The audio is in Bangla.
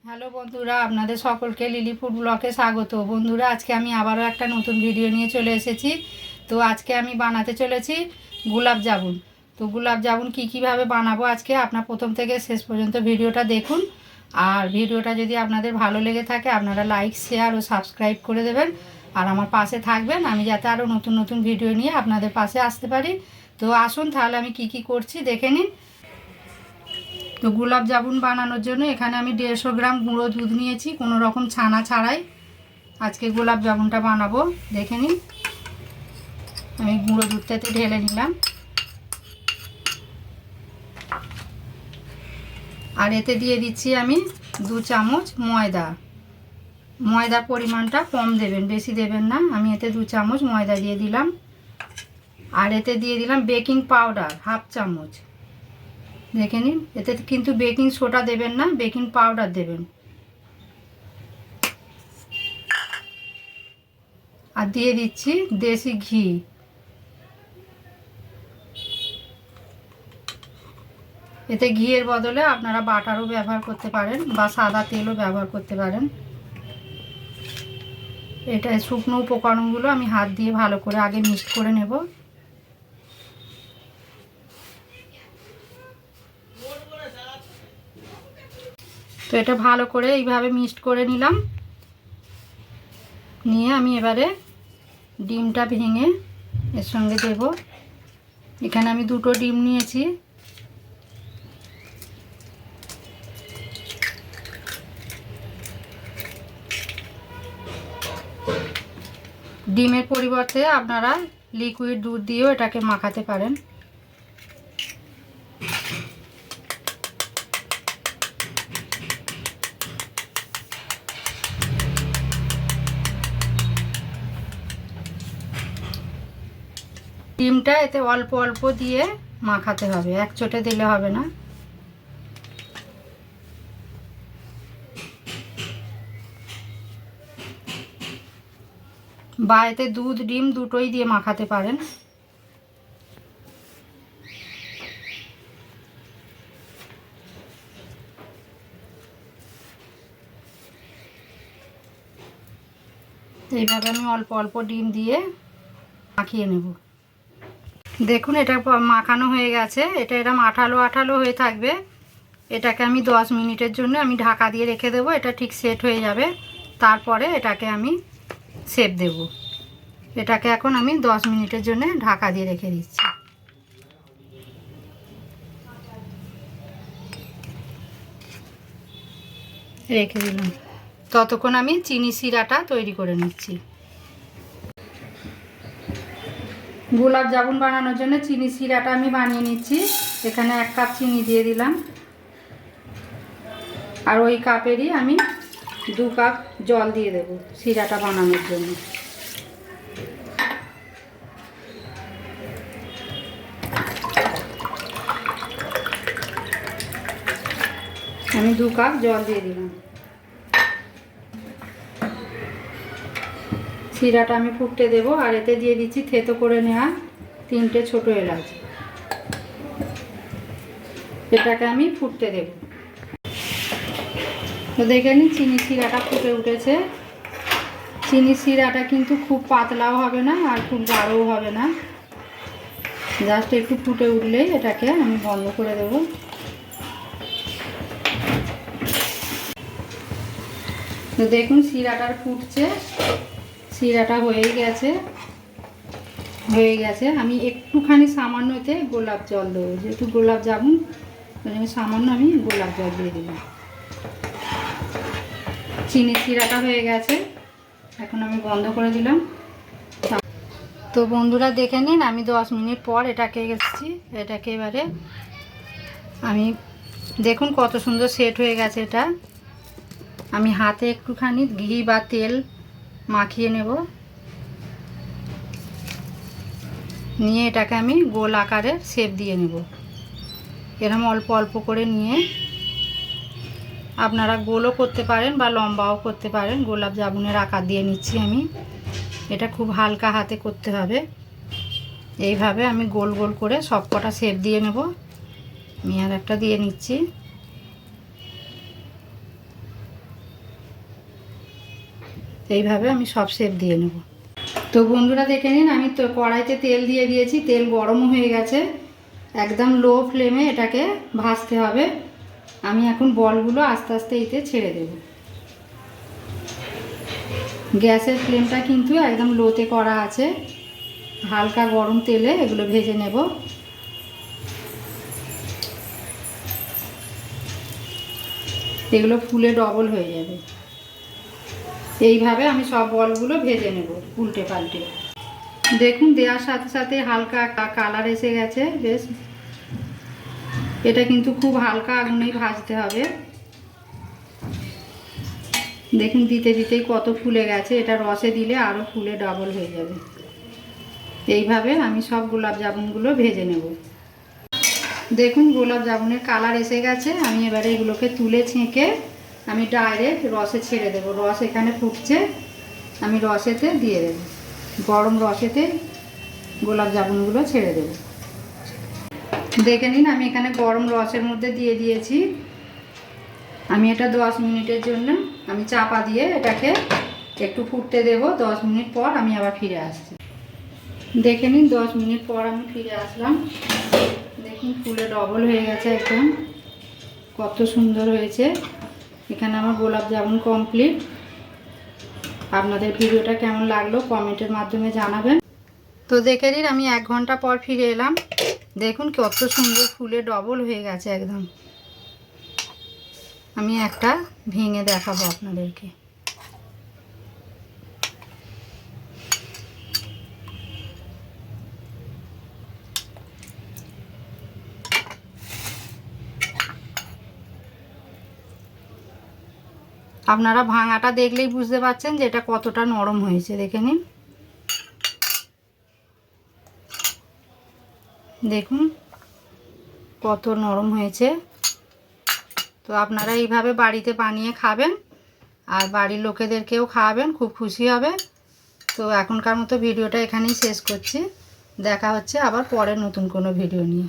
হ্যালো বন্ধুরা, আপনাদের সকলকে লিলি ফুড ব্লগে স্বাগত। বন্ধুরা, আজকে আমি আবারও একটা নতুন ভিডিও নিয়ে চলে এসেছি। তো আজকে আমি বানাতে চলেছি গোলাপ জামুন। তো গোলাপ জামুন কীভাবে বানাবো আজকে আপনার প্রথম থেকে শেষ পর্যন্ত ভিডিওটা দেখুন। আর ভিডিওটা যদি আপনাদের ভালো লেগে থাকে আপনারা লাইক, শেয়ার ও সাবস্ক্রাইব করে দেবেন। আর আমার পাশে থাকবেন, আমি যাতে আরও নতুন নতুন ভিডিও নিয়ে আপনাদের পাশে আসতে পারি। তো আসুন তাহলে আমি কি করছি দেখে নিন। তো গোলাপ জামুন বানানোর জন্য এখানে আমি 150 গ্রাম গুঁড়ো দুধ নিয়েছি, কোনো রকম ছানা ছাড়াই আজকে গোলাপ জামুনটা বানাবো। দেখে নিন, আমি গুঁড়ো দুধটাতে ঢেলে নিলাম। আর এতে দিয়ে দিচ্ছি আমি 2 চামচ ময়দা। ময়দার পরিমাণটা কম দেবেন, বেশি দেবেন না। আমি এতে 2 চামচ ময়দা দিয়ে দিলাম। আর এতে দিয়ে দিলাম বেকিং পাউডার 1/2 চামচ। দেখে নিন, এতে কিন্তু বেকিং সোডা দেবেন না, বেকিং পাউডার দেবেন। আর দিয়ে দিচ্ছি দেশি ঘি। এতে ঘিয়ের বদলে আপনারা বাটারও ব্যবহার করতে পারেন বা সাদা তেলও ব্যবহার করতে পারেন। এটা শুকনো উপকরণগুলো আমি হাত দিয়ে ভালো করে আগে মিক্সড করে নেব। তো এটা ভালো করে এইভাবে মিক্সড করে নিলাম। নিয়ে আমি এবারে ডিমটা ভেঙে এর সঙ্গে দেব। এখানে আমি 2টো ডিম নিয়েছি। ডিমের পরিবর্তে আপনারা লিকুইড দুধ দিয়েও এটাকে মাখাতে পারেন। ডিমটা এতে অল্প অল্প দিয়ে মাখাতে হবে, একচোটে দিলে হবে না। বা এতে দুধ ডিম দুটোই দিয়ে মাখাতে পারেন। এইভাবে আমি অল্প অল্প ডিম দিয়ে মাখিয়ে নেব। দেখুন, এটা মাখানো হয়ে গেছে। এটা এরকম আঠালো আঠালো হয়ে থাকবে। এটাকে আমি 10 মিনিটের জন্য আমি ঢাকা দিয়ে রেখে দেবো। এটা ঠিক সেট হয়ে যাবে। তারপরে এটাকে আমি শেপ দেব। এটাকে এখন আমি 10 মিনিটের জন্য ঢাকা দিয়ে রেখে দিচ্ছি। রেখে দিলাম। ততক্ষণ আমি চিনি শিরাটা তৈরি করে নিচ্ছি। গোলাপ জামুন বানানোর জন্য চিনি শিরাটা আমি বানিয়ে নিচ্ছি। এখানে 1 কাপ চিনি দিয়ে দিলাম। আর ওই কাপেরই আমি 2 কাপ জল দিয়ে দেব শিরাটা বানানোর জন্য। আমি 2 কাপ জল দিয়ে দিলাম। শিরাটা আমি ফুটতে দেব। আর এতে দিয়ে দিচ্ছি থেতো করে নেওয়া 3টে ছোটো এলাচ। এটাকে আমি ফুটতে দেব। তো দেখে নিন, চিনি শিরাটা ফুটে উঠেছে। চিনি শিরাটা কিন্তু খুব পাতলাও হবে না আর খুব গাঢ়ও হবে না, জাস্ট একটু ফুটে উঠলেই এটাকে আমি বন্ধ করে দেব। তো দেখুন, শিরাটা ফুটছে, শিরাটা হয়ে গেছে। আমি একটুখানি সামান্য এতে গোলাপ জল দেবো, যেহেতু গোলাপ জামুন সামান্য আমি গোলাপ জল দিয়ে দিলাম। চিনি শিরাটা হয়ে গেছে, এখন আমি বন্ধ করে দিলাম। তো বন্ধুরা দেখে নিন, আমি 10 মিনিট পর এটাকে এসেছি। এটাকে এবারে আমি দেখুন কত সুন্দর সেট হয়ে গেছে। এটা আমি হাতে একটুখানি ঘি বা তেল মাখিয়ে নেব। নিয়ে এটাকে আমি গোল আকারে শেপ দিয়ে নেব। এরকম অল্প অল্প করে নিয়ে আপনারা গোলও করতে পারেন বা লম্বাও করতে পারেন। গোলাপ জামুনের আকার দিয়ে নিচ্ছি আমি। এটা খুব হালকা হাতে করতে হবে। এইভাবে আমি গোল গোল করে সব কটা শেপ দিয়ে নেব। আমি আর একটা দিয়ে নিচ্ছি। এইভাবে আমি সব শেপ দিয়ে নেব। তো বন্ধুরা দেখে নিন, আমি তো কড়াইতে তেল দিয়ে দিয়েছি, তেল গরম হয়ে গেছে। একদম লো ফ্লেমে এটাকে ভাজতে হবে। আমি এখন বলগুলো আস্তে আস্তে এতে ছেড়ে দেব। গ্যাসের ফ্লেমটা কিন্তু একদম লোতে করা আছে। হালকা গরম তেলে এগুলো ভেজে নেব। এগুলো ফুলে ডবল হয়ে যাবে। এইভাবে আমি সব বলগুলো ভেজে নেব উল্টে পাল্টে। দেখুন দেওয়ার সাথে সাথে হালকা কালার এসে গেছে বেশ। এটা কিন্তু খুব হালকা আগুনেই ভাজতে হবে। দেখুন দিতে দিতেই কত ফুলে গেছে। এটা রসে দিলে আরও ফুলে ডবল হয়ে যাবে। এইভাবে আমি সব গোলাপ জামুনগুলো ভেজে নেব। দেখুন গোলাপ জামুনের কালার এসে গেছে। আমি এবারে এগুলোকে তুলে ছেঁকে আমি ডাইরেক্ট রসে ছেড়ে দেব। রস এখানে ফুটছে, আমি রসেতে দিয়ে দেব। গরম রসেতে গোলাপ জামুনগুলো ছেড়ে দেব। দেখে নিন আমি এখানে গরম রসের মধ্যে দিয়ে দিয়েছি। আমি এটা 10 মিনিটের জন্য আমি চাপা দিয়ে এটাকে একটু ফুটতে দেব। 10 মিনিট পর আমি আবার ফিরে আসছি। দেখে নিন 10 মিনিট পর আমি ফিরে আসলাম। দেখুন ফুলে ডবল হয়ে গেছে একদম, কত সুন্দর হয়েছে। এখানে আমার গোলাপ জামুন কমপ্লিট। আপনাদের ভিডিওটা কেমন লাগলো কমেন্টের মাধ্যমে জানাবেন। তো দেখে নিন আমি 1 ঘন্টা পর ফিরে এলাম। দেখুন কত সুন্দর ফুলে ডবল হয়ে গেছে একদম। আমি একটা ভেঙে দেখাবো আপনাদেরকে। আপনারা ভাঙাটা দেখলেই বুঝতে পারছেন যে এটা কতটা নরম হয়েছে। দেখে নিন, দেখুন কত নরম হয়েছে। তো আপনারা এইভাবে বাড়িতে বানিয়ে খাবেন আর বাড়ির লোকেদেরকেও খাওয়াবেন, খুব খুশি হবে। তো এখনকার মতো ভিডিওটা এখানেই শেষ করছি। দেখা হচ্ছে আবার পরে নতুন কোনো ভিডিও নিয়ে।